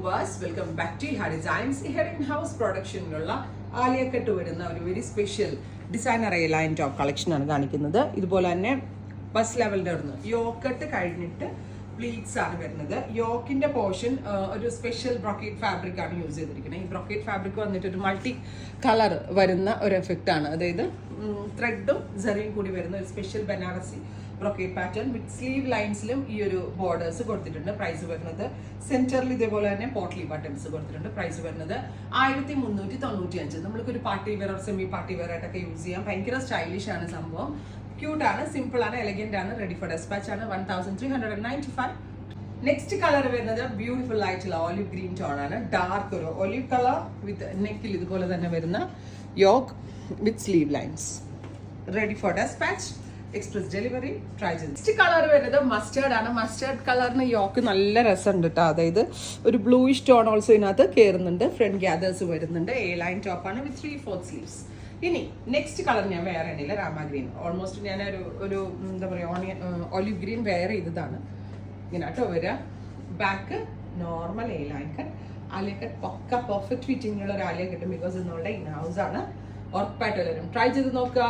viewers, welcome back to Iha Designs. Here in-house production ഉള്ള ആലിയക്കട്ട് വരുന്ന ഒരു very special designer line top collection ആണ് കാണിക്കുന്നത്. ഇതുപോലെ തന്നെ ബസ് ലെവലിന്റെ വരുന്നു യോക്കട്ട് കഴിഞ്ഞിട്ട് പ്ലീറ്റ്സ് ആണ് വരുന്നത്. യോക്കിന്റെ പോർഷൻ ഒരു സ്പെഷ്യൽ ബ്രോക്കേറ്റ് ഫാബ്രിക് ആണ് യൂസ് ചെയ്തിരിക്കുന്നത്. ഈ ബ്രോക്കേറ്റ് ഫാബ്രിക് വന്നിട്ട് ഒരു മൾട്ടി കളർ വരുന്ന ഒരു എഫക്റ്റ് ആണ്. അതായത് ത്രെഡും സെറിയും കൂടി വരുന്ന ഒരു special Banarasi brocade pattern with sleeve ലൈൻസിലും ഈ ഒരു ബോർഡേഴ്സ് കൊടുത്തിട്ടുണ്ട്. പ്രൈസ് വരുന്നത് സെന്ററിൽ ഇതേപോലെ തന്നെ പോട്ട്ലി ബട്ടൺസ് കൊടുത്തിട്ടുണ്ട്. പ്രൈസ് വരുന്നത് 1395. നമ്മൾക്ക് ഒരു party wear semi party wear ആയിട്ടൊക്കെ യൂസ് ചെയ്യാം. ഭയങ്കര സ്റ്റൈലിഷ് ആണ് സംഭവം. ക്യൂട്ട് ആണ്, സിമ്പിൾ ആണ്, എലഗന്റ് ആണ്, റെഡി ഫോർ ഡെസ്പാച്ച് ആണ്. 1395. നെക്സ്റ്റ് കളർ വരുന്നത് ബ്യൂട്ടിഫുൾ ആയിട്ടുള്ള ഓലിവ് ഗ്രീൻ ടോൺ ആണ്. ഡാർക്ക് ഒരു ഒലിവ് കളർ വിത്ത് നെക്കിൽ ഇതുപോലെ തന്നെ വരുന്ന yoke with sleeve lines. Ready for dispatch, express delivery. Try ചെയ്ത് നെക്സ്റ്റ് കളർ വരുന്നത് മസ്റ്റേർഡ് ആണ്. മസ്റ്റേർഡ് കളറിന് യോക്ക് നല്ല രസമുണ്ട് കേട്ടോ. അതായത് ഒരു ബ്ലൂയിഷ് ടോൺ ഓൾസോ ഇതിനകത്ത് കയറുന്നുണ്ട്. ഫ്രണ്ട് ഗ്യാദേഴ്സ് വരുന്നുണ്ട്. എ ലൈൻ ടോപ്പ് ആണ് വിത്ത് 3/4 സ്ലീവ്സ്. ഇനി നെക്സ്റ്റ് കളർ ഞാൻ വേറെ ഇല്ല, രാമ ഗ്രീൻ. ഓൾമോസ്റ്റ് ഞാൻ ഒരു എന്താ പറയുക ഒലിവ് ഗ്രീൻ വേറെ ചെയ്തതാണ്. ഇങ്ങനെ കേട്ടോ വരിക. Back normal A line cut. Alia cut പക്ക പെർഫെക്റ്റ് ഫിറ്റിംഗ് ഉള്ള ഒരു ആലിയ കട്ടും. ബിക്കോസ് ഇന്നുകൊണ്ട് ഇൻ ഹൗസ് ആണ്. ഉറപ്പായിട്ട് എല്ലാവരും ട്രൈ ചെയ്ത് നോക്കുക.